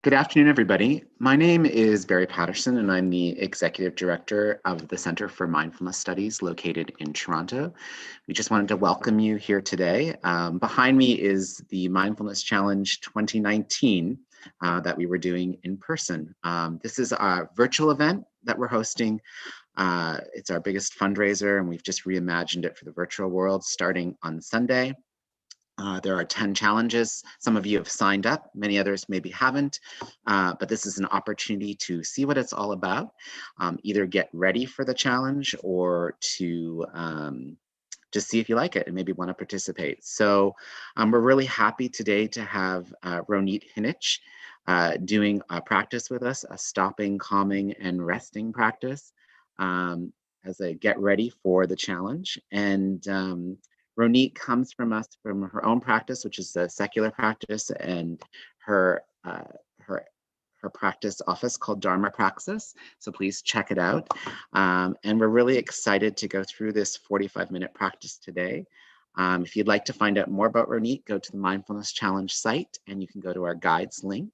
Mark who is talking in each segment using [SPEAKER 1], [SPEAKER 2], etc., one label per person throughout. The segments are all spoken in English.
[SPEAKER 1] Good afternoon, everybody. My name is Barry Patterson, and I'm the Executive Director of the Center for Mindfulness Studies located in Toronto. We just wanted to welcome you here today. Behind me is the Mindfulness Challenge 2019 that we were doing in person. This is a virtual event that we're hosting. It's our biggest fundraiser, and we've just reimagined it for the virtual world starting on Sunday. There are 10 challenges. Some of you have signed up, many others maybe haven't, but this is an opportunity to see what it's all about, either get ready for the challenge or to just see if you like it and maybe want to participate. So we're really happy today to have Ronit Hinich doing a practice with us, a stopping, calming, and resting practice as a get ready for the challenge. And Ronit comes from us from her own practice, which is a secular practice, and her her her practice office called Dharma Praxis. So please check it out. And we're really excited to go through this 45-minute practice today. If you'd like to find out more about Ronit, go to the Mindfulness Challenge site, and you can go to our guides link.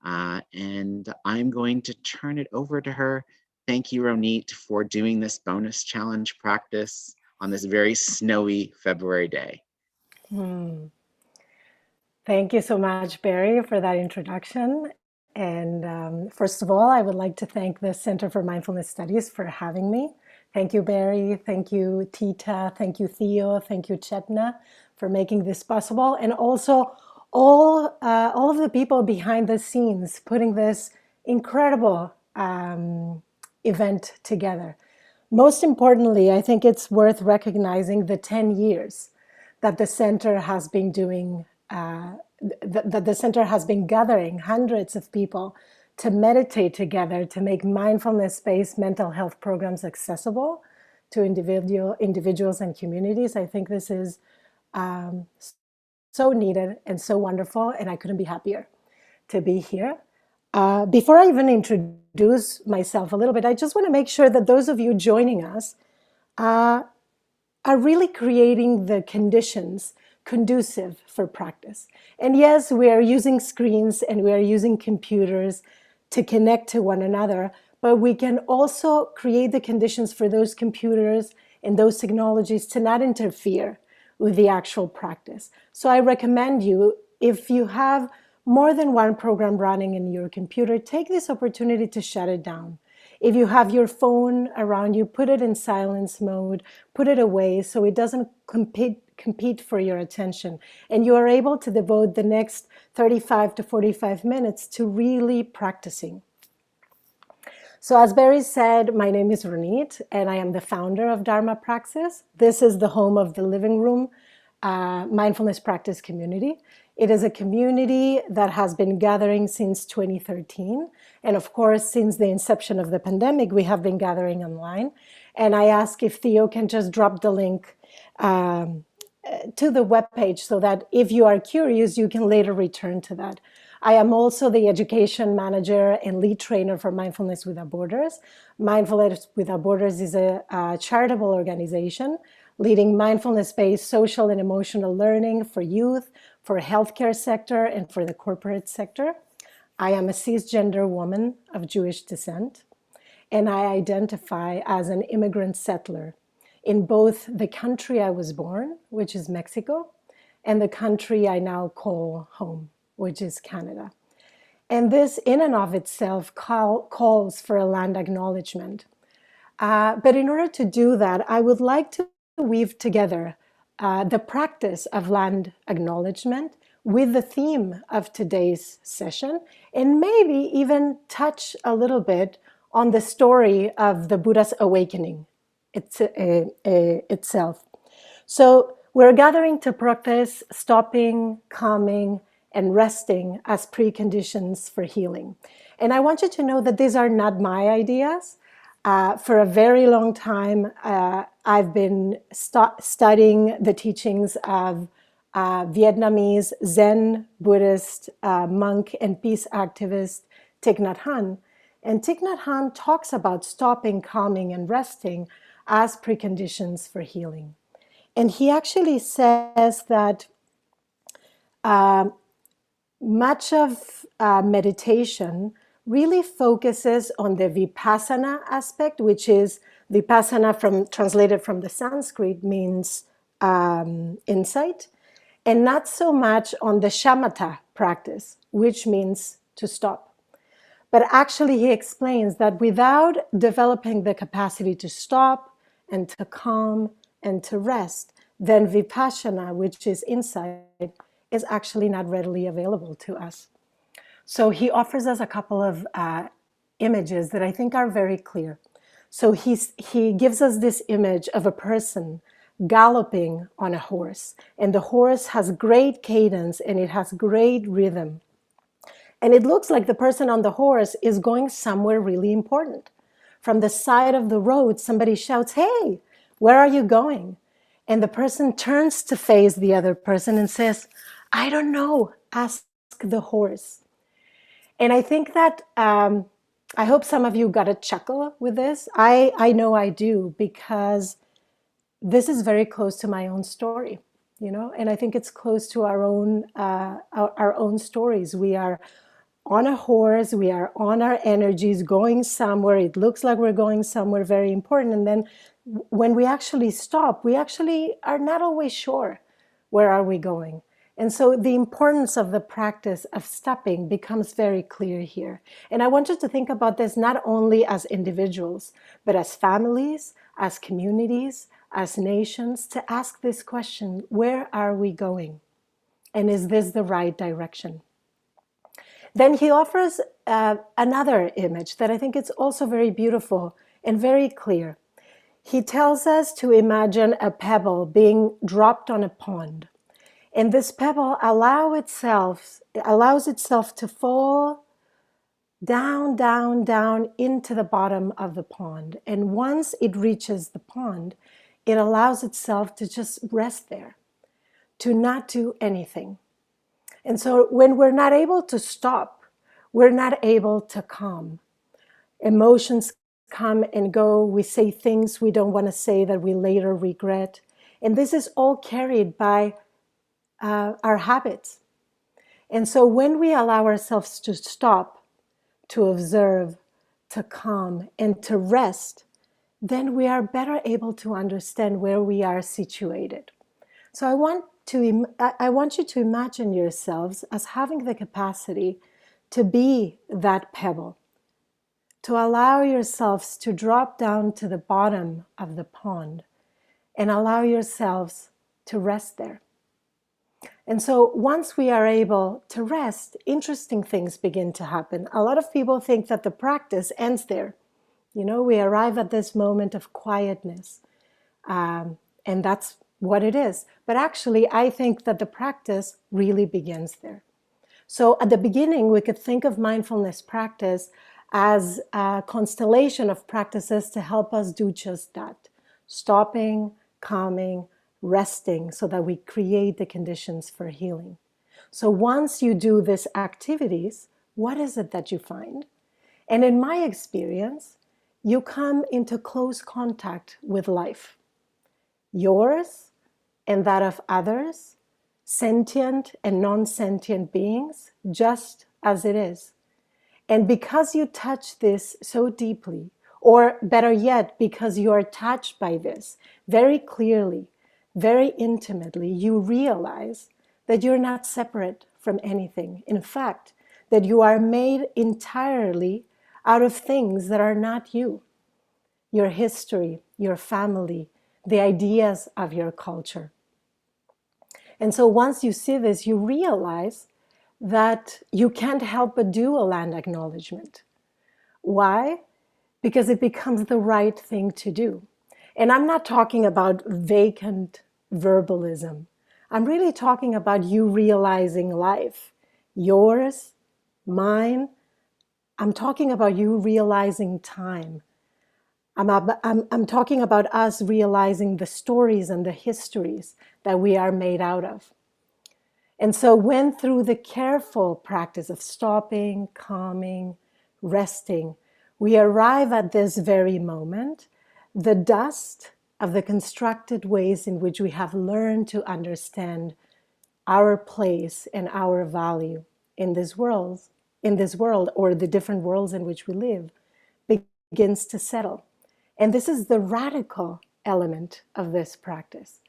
[SPEAKER 1] And I'm going to turn it over to her. Thank you, Ronit, for doing this bonus challenge practice on this very snowy February day.
[SPEAKER 2] Thank you so much, Barry, for that introduction. And first of all, I would like to thank the Center for Mindfulness Studies for having me. Thank you, Barry. Thank you, Tita. Thank you, Theo. Thank you, Chetna, for making this possible. And also all of the people behind the scenes putting this incredible event together. Most importantly, I think it's worth recognizing the 10 years that the center has been doing, that the center has been gathering hundreds of people to meditate together, to make mindfulness-based mental health programs accessible to individuals and communities. I think this is so needed and so wonderful, and I couldn't be happier to be here. Before I even introduce myself a little bit, I just want to make sure that those of you joining us are really creating the conditions conducive for practice. And yes, we are using screens and we are using computers to connect to one another, but we can also create the conditions for those computers and those technologies to not interfere with the actual practice. So I recommend you, if you have more than one program running in your computer, take this opportunity to shut it down. If you have your phone around you, put it in silence mode, put it away so it doesn't compete for your attention. And you are able to devote the next 35 to 45 minutes to really practicing. So as Barry said, my name is Ronit, and I am the founder of Dharma Praxis. This is the home of the Living Room mindfulness practice community. It is a community that has been gathering since 2013. And of course, since the inception of the pandemic, we have been gathering online. And I ask if Theo can just drop the link to the webpage so that if you are curious, you can later return to that. I am also the education manager and lead trainer for Mindfulness Without Borders. Mindfulness Without Borders is a charitable organization leading mindfulness-based social and emotional learning for youth, for healthcare sector, and for the corporate sector. I am a cisgender woman of Jewish descent, and I identify as an immigrant settler in both the country I was born, which is Mexico, and the country I now call home, which is Canada. And this in and of itself calls for a land acknowledgement. But in order to do that, I would like to weave together the practice of land acknowledgement with the theme of today's session, and maybe even touch a little bit on the story of the Buddha's awakening itself. So we're gathering to practice stopping, calming, and resting as preconditions for healing. And I want you to know that these are not my ideas. For a very long time, I've been studying the teachings of Vietnamese Zen Buddhist monk and peace activist Thich Nhat Hanh. And Thich Nhat Hanh talks about stopping, calming, and resting as preconditions for healing. And he actually says that much of meditation really focuses on the vipassana aspect, which is vipassana, from translated from the Sanskrit, means insight, and not so much on the shamatha practice, which means to stop. But actually, he explains that without developing the capacity to stop and to calm and to rest, then vipassana, which is insight, is actually not readily available to us. So he offers us a couple of images that I think are very clear. So he gives us this image of a person galloping on a horse, and the horse has great cadence and it has great rhythm. And it looks like the person on the horse is going somewhere really important. From the side of the road, somebody shouts, "Hey, where are you going?" And the person turns to face the other person and says, "I don't know, ask the horse." And I think that I hope some of you got a chuckle with this. I know I do, because this is very close to my own story, and I think it's close to our own stories. We are on a horse, we are on our energies going somewhere. It looks like we're going somewhere very important. And then when we actually stop, we actually are not always sure where are we going. And so the importance of the practice of stopping becomes very clear here. And I want you to think about this not only as individuals, but as families, as communities, as nations, to ask this question: where are we going? And is this the right direction? Then he offers another image that I think is also very beautiful and very clear. He tells us to imagine a pebble being dropped on a pond. And this pebble allows itself to fall down, down, down into the bottom of the pond. And once it reaches the pond, it allows itself to just rest there, to not do anything. And so when we're not able to stop, we're not able to calm. Emotions come and go. We say things we don't want to say that we later regret. And this is all carried by our habits. And so when we allow ourselves to stop, to observe, to calm, and to rest, then we are better able to understand where we are situated. So I want you to imagine yourselves as having the capacity to be that pebble, to allow yourselves to drop down to the bottom of the pond and allow yourselves to rest there. And so once we are able to rest, interesting things begin to happen. A lot of people think that the practice ends there. We arrive at this moment of quietness, and that's what it is. But actually, I think that the practice really begins there. So at the beginning, we could think of mindfulness practice as a constellation of practices to help us do just that: stopping, calming, resting, so that we create the conditions for healing. So once you do these activities, what is it that you find? And in my experience, you come into close contact with life, yours and that of others, sentient and non-sentient beings, just as it is. And because you touch this so deeply, or better yet, because you are touched by this very clearly, very intimately, you realize that you're not separate from anything. In fact, that you are made entirely out of things that are not you: your history, your family, the ideas of your culture. And so once you see this, you realize that you can't help but do a land acknowledgement. Why? Because it becomes the right thing to do. And I'm not talking about vacant verbalism. I'm really talking about you realizing life, yours, mine. I'm talking about you realizing time. I'm talking about us realizing the stories and the histories that we are made out of. And so when through the careful practice of stopping, calming, resting, we arrive at this very moment, the dust of the constructed ways in which we have learned to understand our place and our value in this world, or the different worlds in which we live, begins to settle. And this is the radical element of this practice.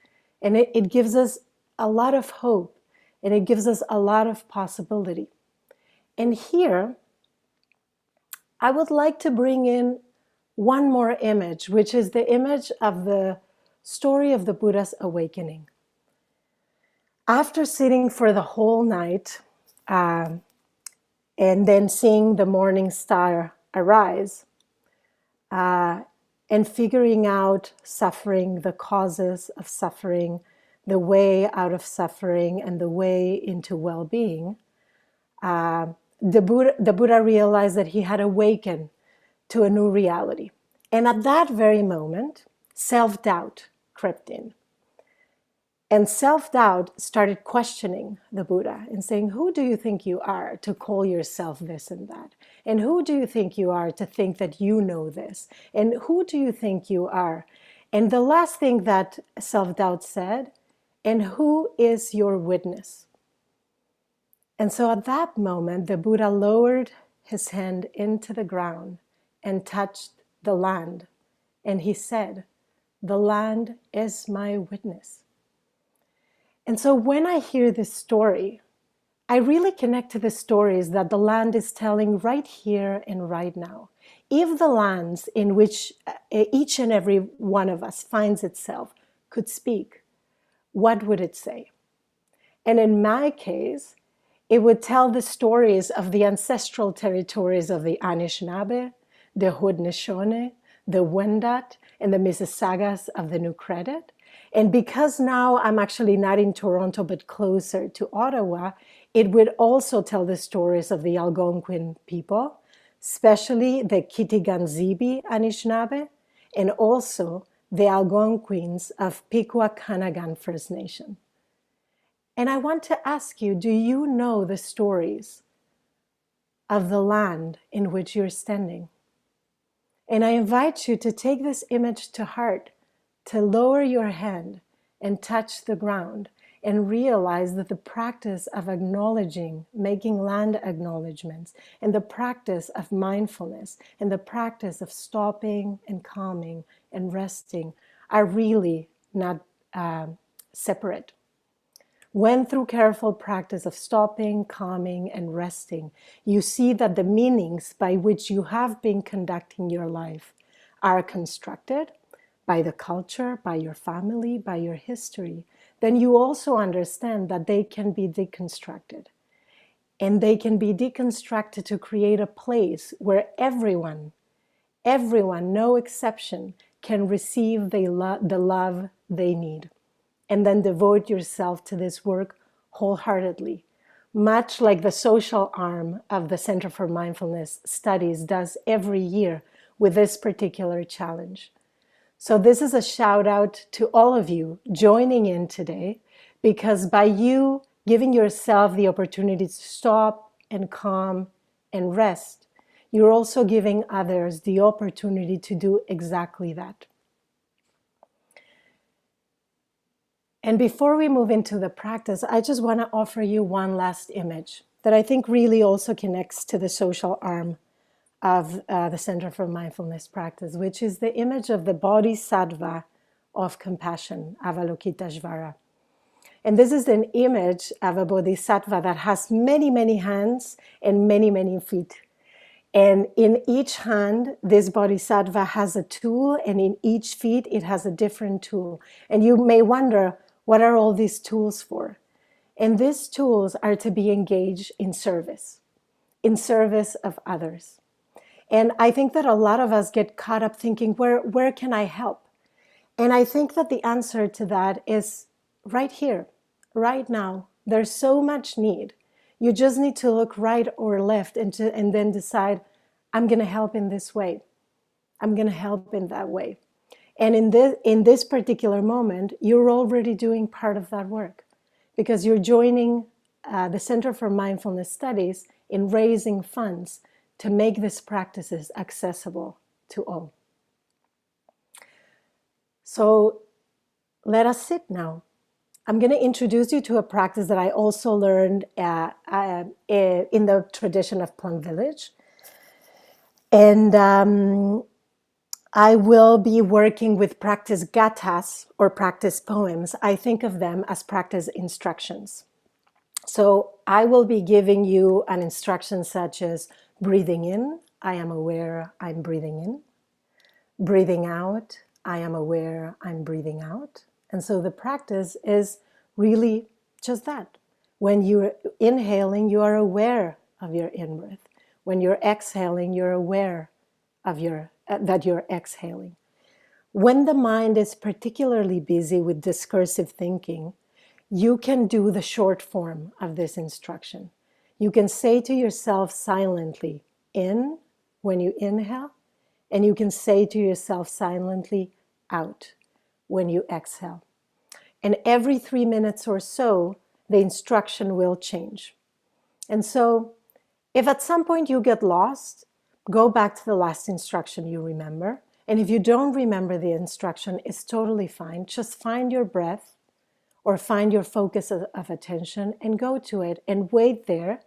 [SPEAKER 2] And it gives us a lot of hope, and it gives us a lot of possibility. And here, I would like to bring in one more image, which is the image of the story of the Buddha's awakening. After sitting for the whole night, and then seeing the morning star arise, and figuring out suffering, the causes of suffering, the way out of suffering, and the way into well-being, the Buddha realized that he had awakened to a new reality. And at that very moment, self-doubt crept in. And self-doubt started questioning the Buddha and saying, who do you think you are to call yourself this and that? And who do you think you are to think that you know this? And who do you think you are? And the last thing that self-doubt said, and who is your witness? And so at that moment, the Buddha lowered his hand into the ground and touched the land. And he said, the land is my witness. And so when I hear this story, I really connect to the stories that the land is telling right here and right now. If the lands in which each and every one of us finds itself could speak, what would it say? And in my case, it would tell the stories of the ancestral territories of the Anishinaabe, the Haudenosaunee, the Wendat, and the Mississaugas of the New Credit. And because now I'm actually not in Toronto, but closer to Ottawa, it would also tell the stories of the Algonquin people, especially the Kitigan-Zibi Anishinaabe, and also the Algonquins of Pikwakanagan First Nation. And I want to ask you, do you know the stories of the land in which you're standing? And I invite you to take this image to heart, to lower your hand and touch the ground and realize that the practice of acknowledging, making land acknowledgements, and the practice of mindfulness, and the practice of stopping and calming and resting are really not separate. When through careful practice of stopping, calming, and resting, you see that the meanings by which you have been conducting your life are constructed by the culture, by your family, by your history, then you also understand that they can be deconstructed. And they can be deconstructed to create a place where everyone, no exception, can receive the love they need. And then devote yourself to this work wholeheartedly, much like the social arm of the Center for Mindfulness Studies does every year with this particular challenge. So this is a shout out to all of you joining in today, because by you giving yourself the opportunity to stop and calm and rest, you're also giving others the opportunity to do exactly that. And before we move into the practice, I just want to offer you one last image that I think really also connects to the social arm of the Center for Mindfulness Practice, which is the image of the Bodhisattva of compassion, Avalokiteshvara. And this is an image of a Bodhisattva that has many, many hands and many, many feet. And in each hand, this Bodhisattva has a tool, and in each feet, it has a different tool. And you may wonder, what are all these tools for? And these tools are to be engaged in service of others. And I think that a lot of us get caught up thinking, where can I help? And I think that the answer to that is right here, right now. There's so much need. You just need to look right or left and then decide, I'm going to help in this way. I'm going to help in that way. And in this particular moment, you're already doing part of that work, because you're joining the Center for Mindfulness Studies in raising funds to make these practices accessible to all. So let us sit now I'm going to introduce you to a practice that I also learned in the tradition of Plum Village. And I will be working with practice gathas or practice poems. I think of them as practice instructions. So I will be giving you an instruction such as breathing in, I am aware I'm breathing in. Breathing out, I am aware I'm breathing out. And so the practice is really just that. When you're inhaling, you are aware of your in-breath. When you're exhaling, you're aware of that you're exhaling. When the mind is particularly busy with discursive thinking, you can do the short form of this instruction. You can say to yourself silently, in, when you inhale, and you can say to yourself silently, out, when you exhale. And every 3 minutes or so, the instruction will change. And so, if at some point you get lost, go back to the last instruction you remember. And if you don't remember the instruction, it's totally fine. Just find your breath or find your focus of attention and go to it and wait there.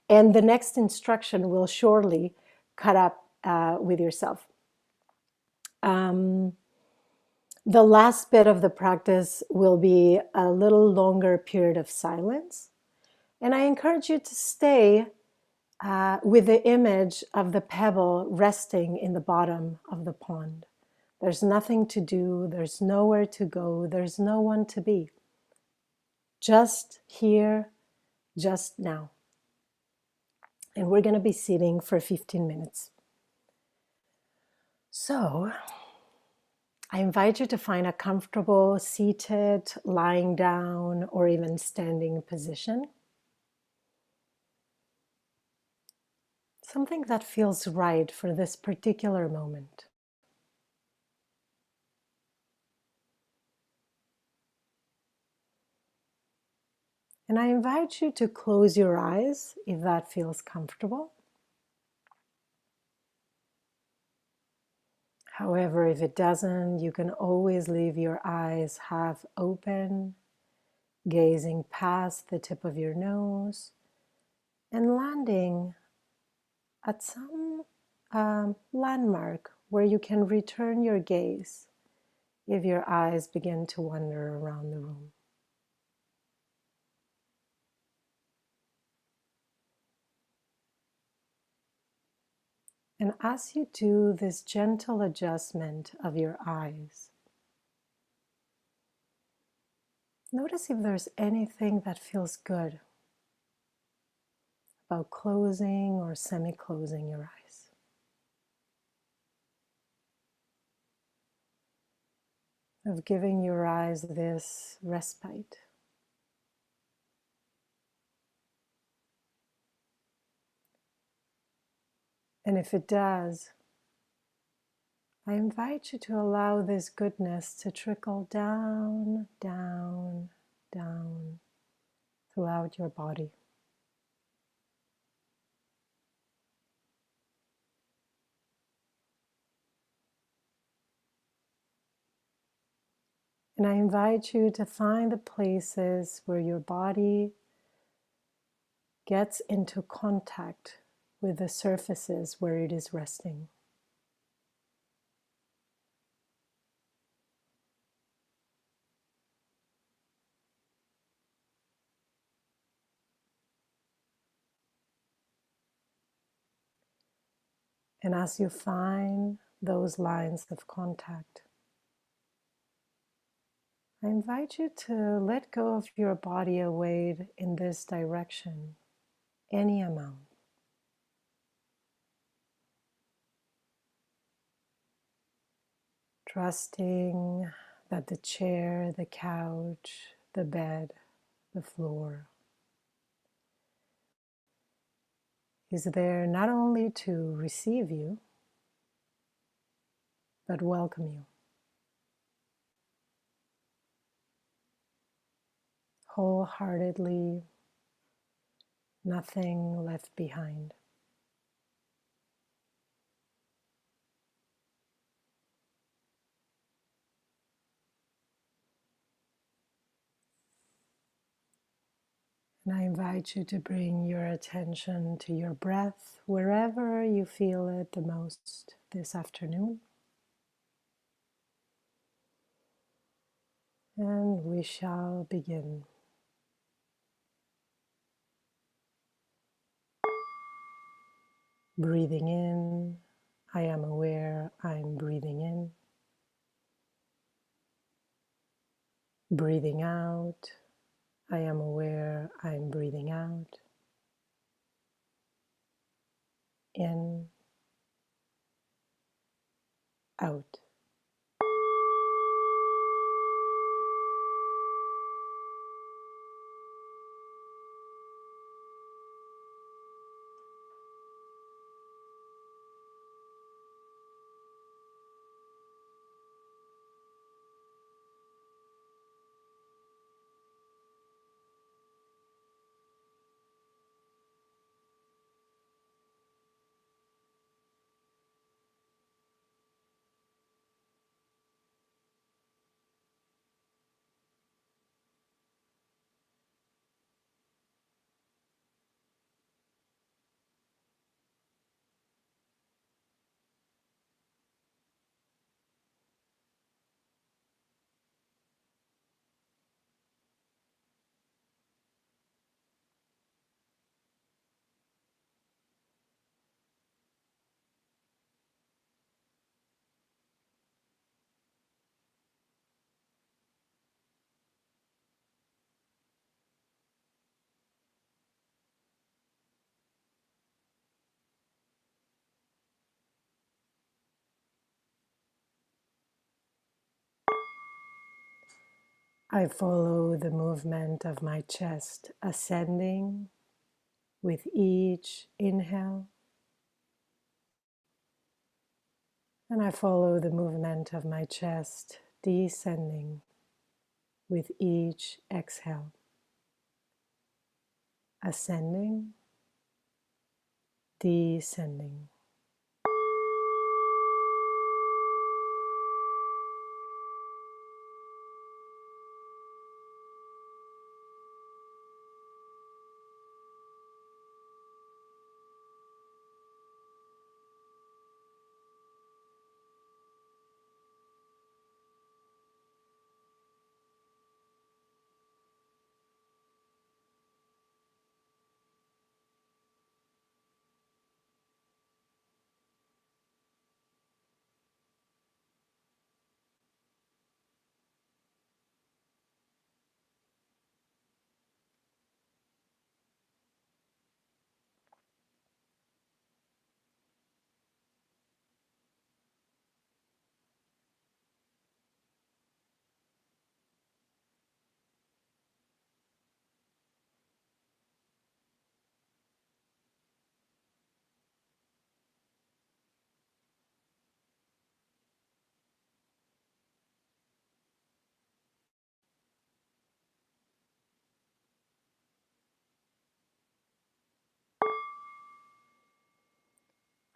[SPEAKER 2] And the next instruction will surely cut up with yourself. The last bit of the practice will be a little longer period of silence. And I encourage you to stay with the image of the pebble resting in the bottom of the pond. There's nothing to do, there's nowhere to go, there's no one to be. Just here, just now. And we're going to be sitting for 15 minutes. So, I invite you to find a comfortable seated, lying down, or even standing position. Something that feels right for this particular moment. And I invite you to close your eyes if that feels comfortable. However, if it doesn't, you can always leave your eyes half open, gazing past the tip of your nose and landing at some landmark where you can return your gaze if your eyes begin to wander around the room. And as you do this gentle adjustment of your eyes, notice if there's anything that feels good about closing or semi-closing your eyes. Of giving your eyes this respite. And if it does, I invite you to allow this goodness to trickle down, down, down throughout your body. And I invite you to find the places where your body gets into contact with the surfaces where it is resting. And as you find those lines of contact, I invite you to let go of your body weight in this direction, any amount. Trusting that the chair, the couch, the bed, the floor is there not only to receive you, but welcome you. Wholeheartedly, nothing left behind. And I invite you to bring your attention to your breath wherever you feel it the most this afternoon. And we shall begin. Breathing in, I am aware I'm breathing in. Breathing out, I am aware I'm breathing out. In, out. I follow the movement of my chest ascending with each inhale, and I follow the movement of my chest descending with each exhale. Ascending, descending.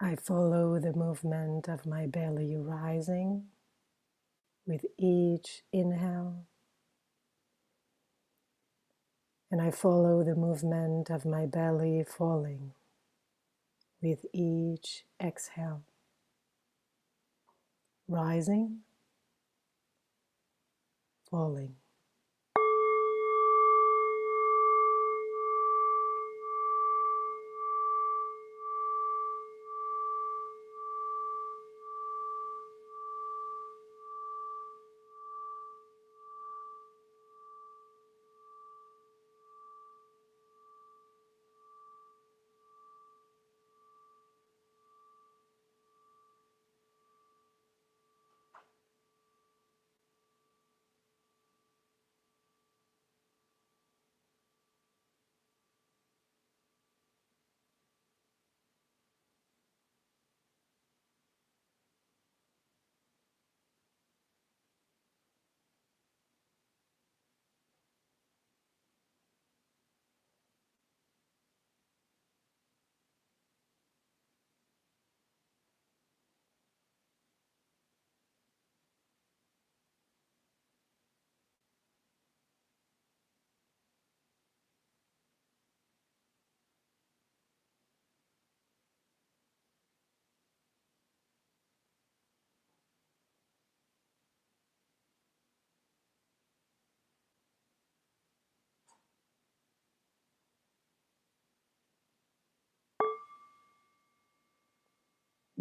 [SPEAKER 2] I follow the movement of my belly rising with each inhale, and I follow the movement of my belly falling with each exhale. Rising, falling.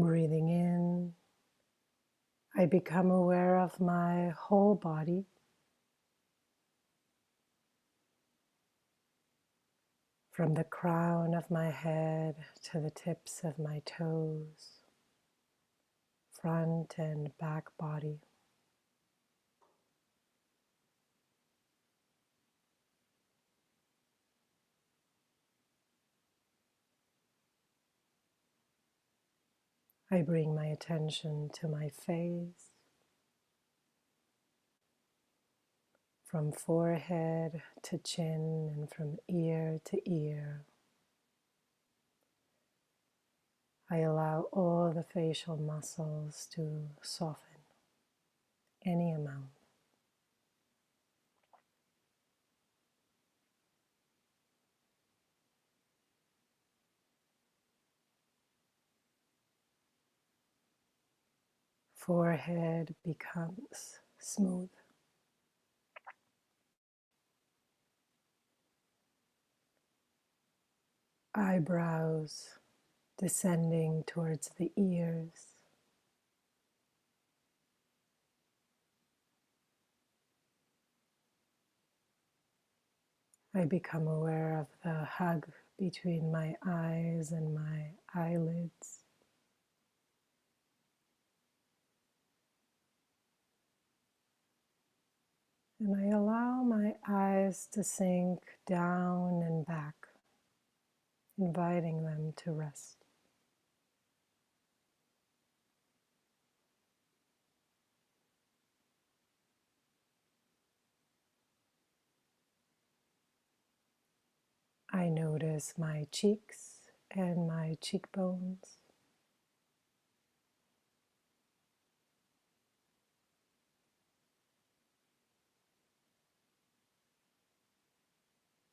[SPEAKER 2] Breathing in, I become aware of my whole body, from the crown of my head to the tips of my toes, front and back body. I bring my attention to my face, from forehead to chin and from ear to ear. I allow all the facial muscles to soften any amount. Forehead becomes smooth. Eyebrows descending towards the ears. I become aware of the hug between my eyes and my eyelids. And I allow my eyes to sink down and back, inviting them to rest. I notice my cheeks and my cheekbones.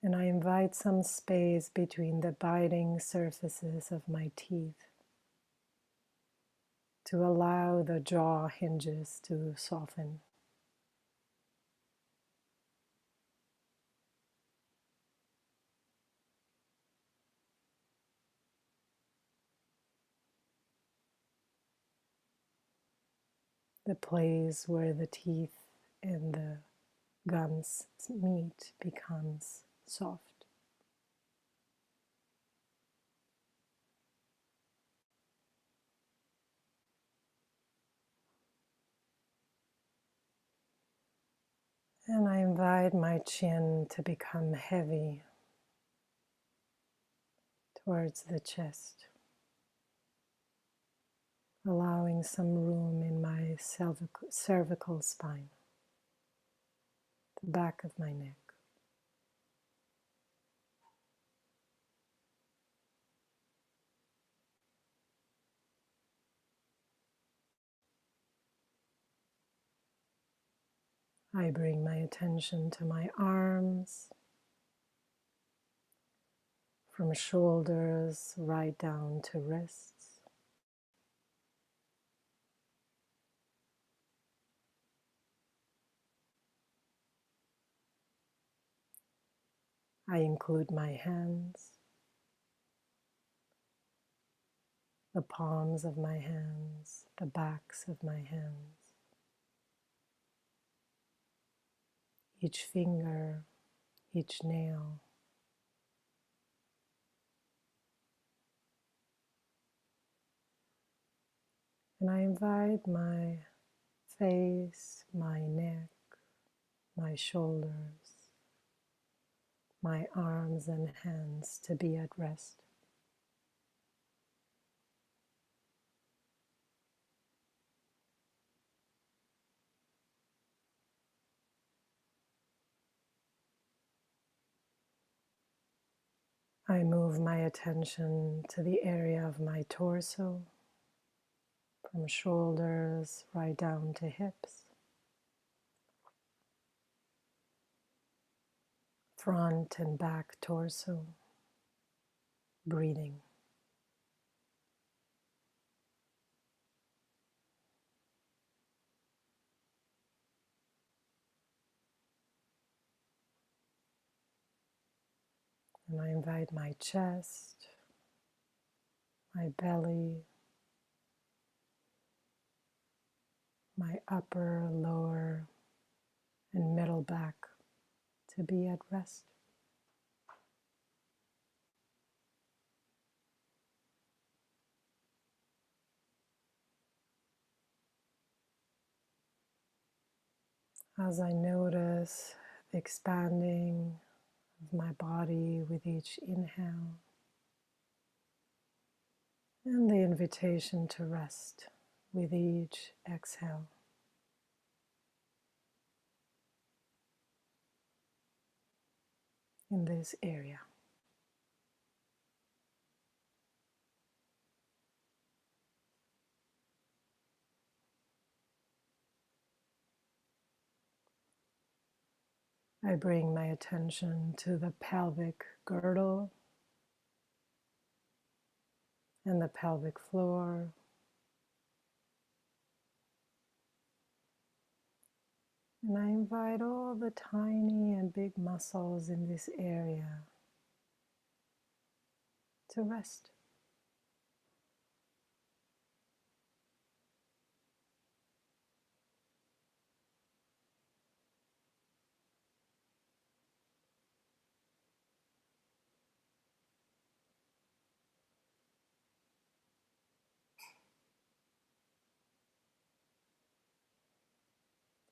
[SPEAKER 2] And I invite some space between the biting surfaces of my teeth to allow the jaw hinges to soften. The place where the teeth and the gums meet becomes soft. And I invite my chin to become heavy towards the chest, allowing some room in my cervical spine, the back of my neck. I bring my attention to my arms, from shoulders right down to wrists. I include my hands, the palms of my hands, the backs of my hands, each finger, each nail. And I invite my face, my neck, my shoulders, my arms and hands to be at rest. I move my attention to the area of my torso, from shoulders right down to hips, front and back torso, breathing. And I invite my chest, my belly, my upper, lower, and middle back to be at rest. As I notice the expanding of my body with each inhale and the invitation to rest with each exhale. In this area. I bring my attention to the pelvic girdle and the pelvic floor, and I invite all the tiny and big muscles in this area to rest.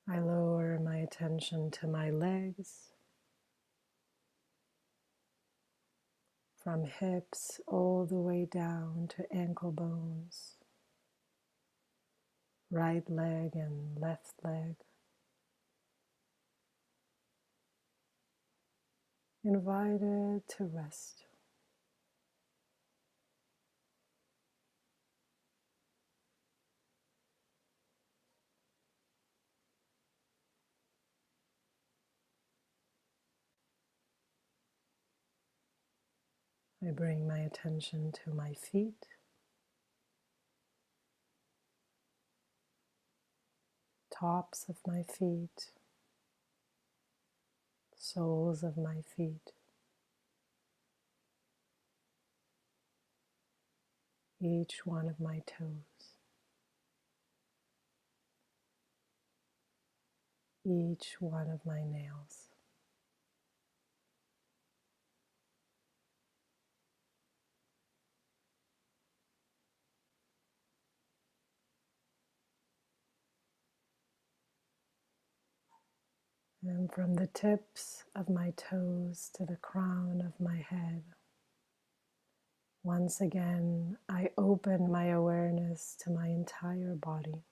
[SPEAKER 2] I lower my attention to my legs, from hips all the way down to ankle bones, right leg and left leg. Invited to rest. I bring my attention to my feet, tops of my feet, soles of my feet, each one of my toes, each one of my nails. And from the tips of my toes to the crown of my head, once again, I open my awareness to my entire body.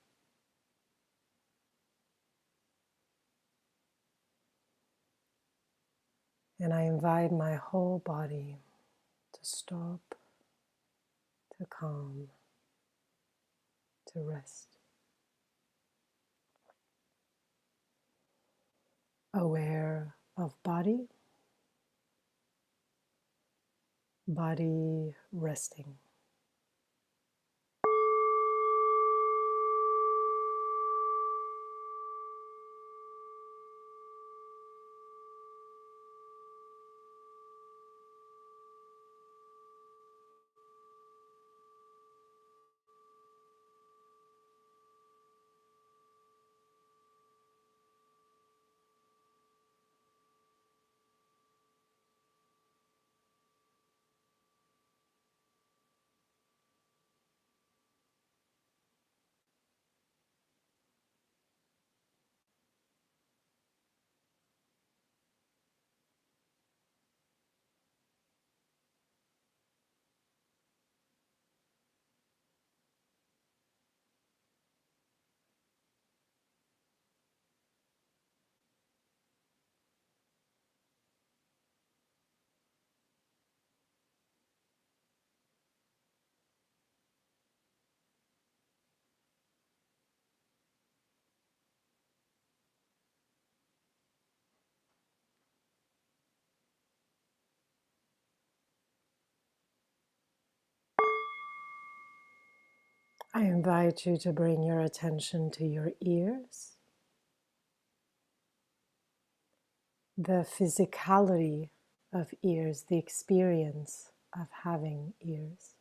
[SPEAKER 2] And I invite my whole body to stop, to calm, to rest. Aware of body, body resting. I invite you to bring your attention to your ears, the physicality of ears, the experience of having ears.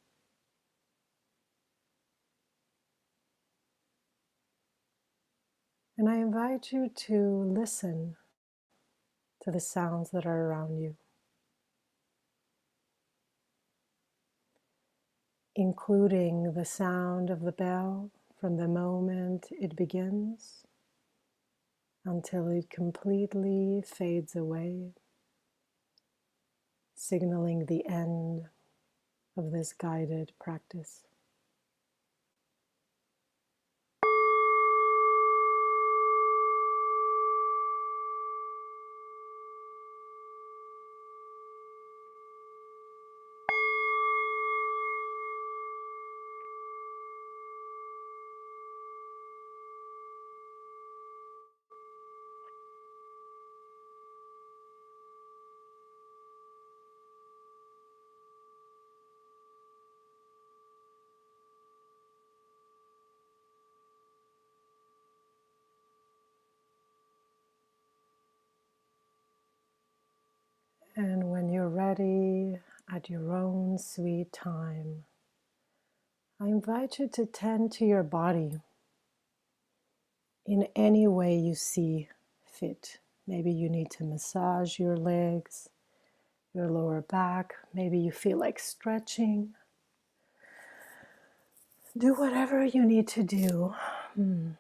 [SPEAKER 2] And I invite you to listen to the sounds that are around you, including the sound of the bell from the moment it begins until it completely fades away, signaling the end of this guided practice. And when you're ready, at your own sweet time, I invite you to tend to your body in any way you see fit. Maybe you need to massage your legs, your lower back. Maybe you feel like stretching. Do whatever you need to do. And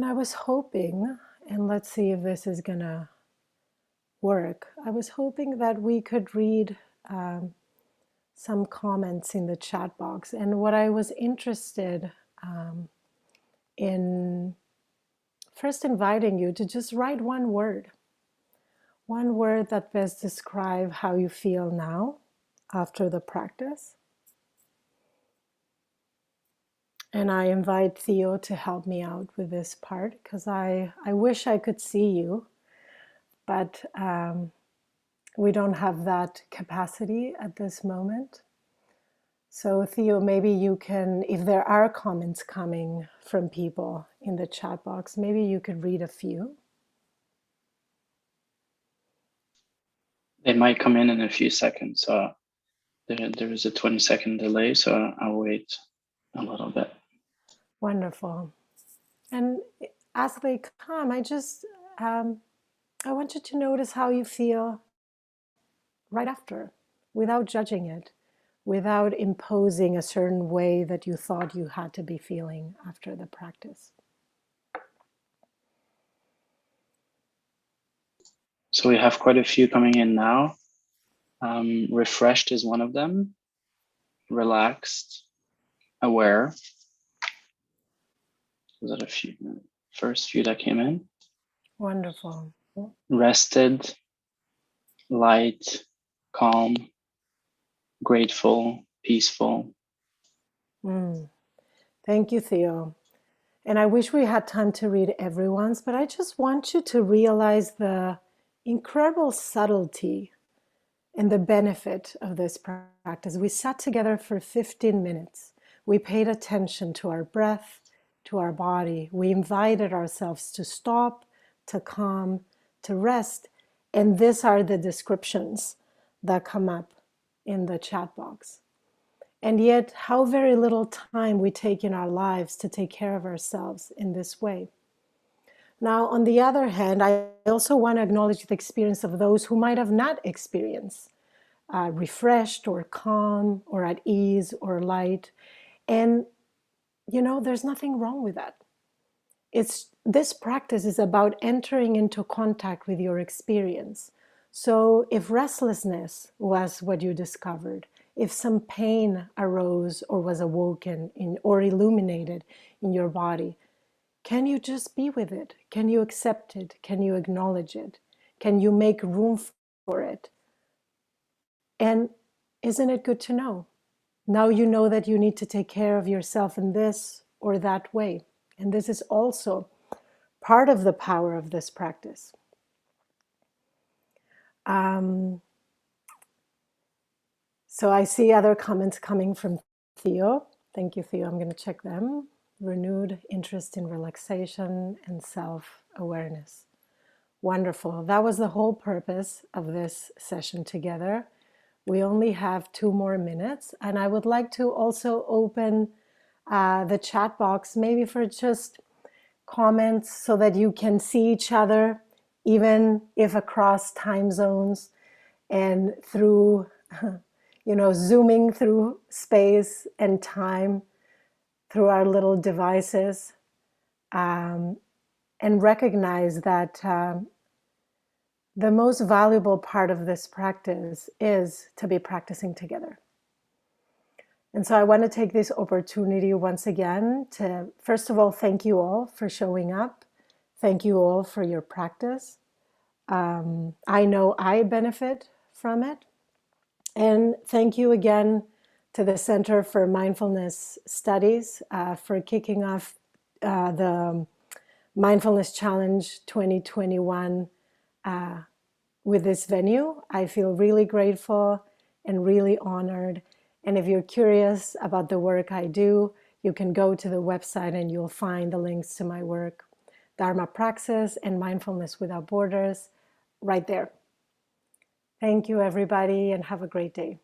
[SPEAKER 2] I was hoping, and let's see if this is gonna work. I was hoping that we could read some comments in the chat box. And what I was interested in first inviting you to just write one word that best describe how you feel now after the practice. And I invite Theo to help me out with this part because I wish I could see you, but we don't have that capacity at this moment. So Theo, maybe you can, if there are comments coming from people in the chat box, maybe you could read a few.
[SPEAKER 3] They might come in a few seconds. So there is a 20-second delay, so I'll wait a little bit.
[SPEAKER 2] Wonderful. And as they come, I want you to notice how you feel right after, without judging it, without imposing a certain way that you thought you had to be feeling after the practice.
[SPEAKER 3] So we have quite a few coming in now. Refreshed is one of them. Relaxed, aware. Was that a few? First few that came in.
[SPEAKER 2] Wonderful.
[SPEAKER 3] Rested, light, calm, grateful, peaceful.
[SPEAKER 2] Thank you, Theo. And I wish we had time to read everyone's, but I just want you to realize the incredible subtlety and the benefit of this practice. We sat together for 15 minutes. We paid attention to our breath, to our body. We invited ourselves to stop, to calm, to rest. And these are the descriptions that come up in the chat box. And yet, how very little time we take in our lives to take care of ourselves in this way. Now, on the other hand, I also want to acknowledge the experience of those who might have not experienced refreshed or calm or at ease or light. And, there's nothing wrong with that. This practice is about entering into contact with your experience. So if restlessness was what you discovered, if some pain arose or was awoken or illuminated in your body, can you just be with it? Can you accept it? Can you acknowledge it? Can you make room for it? And isn't it good to know? Now you know that you need to take care of yourself in this or that way. And this is also part of the power of this practice. So I see other comments coming from Theo. Thank you, Theo. I'm going to check them. Renewed interest in relaxation and self-awareness. Wonderful. That was the whole purpose of this session together. We only have 2 more minutes, and I would like to also open the chat box, maybe for just comments so that you can see each other, even if across time zones and through, zooming through space and time through our little devices, and recognize that the most valuable part of this practice is to be practicing together. And so I want to take this opportunity once again to, first of all, thank you all for showing up. Thank you all for your practice. I know I benefit from it. And thank you again to the Center for Mindfulness Studies for kicking off the Mindfulness Challenge 2021 with this venue. I feel really grateful and really honored. And if you're curious about the work I do, you can go to the website and you'll find the links to my work, Dharma Praxis and Mindfulness Without Borders, right there. Thank you, everybody, and have a great day.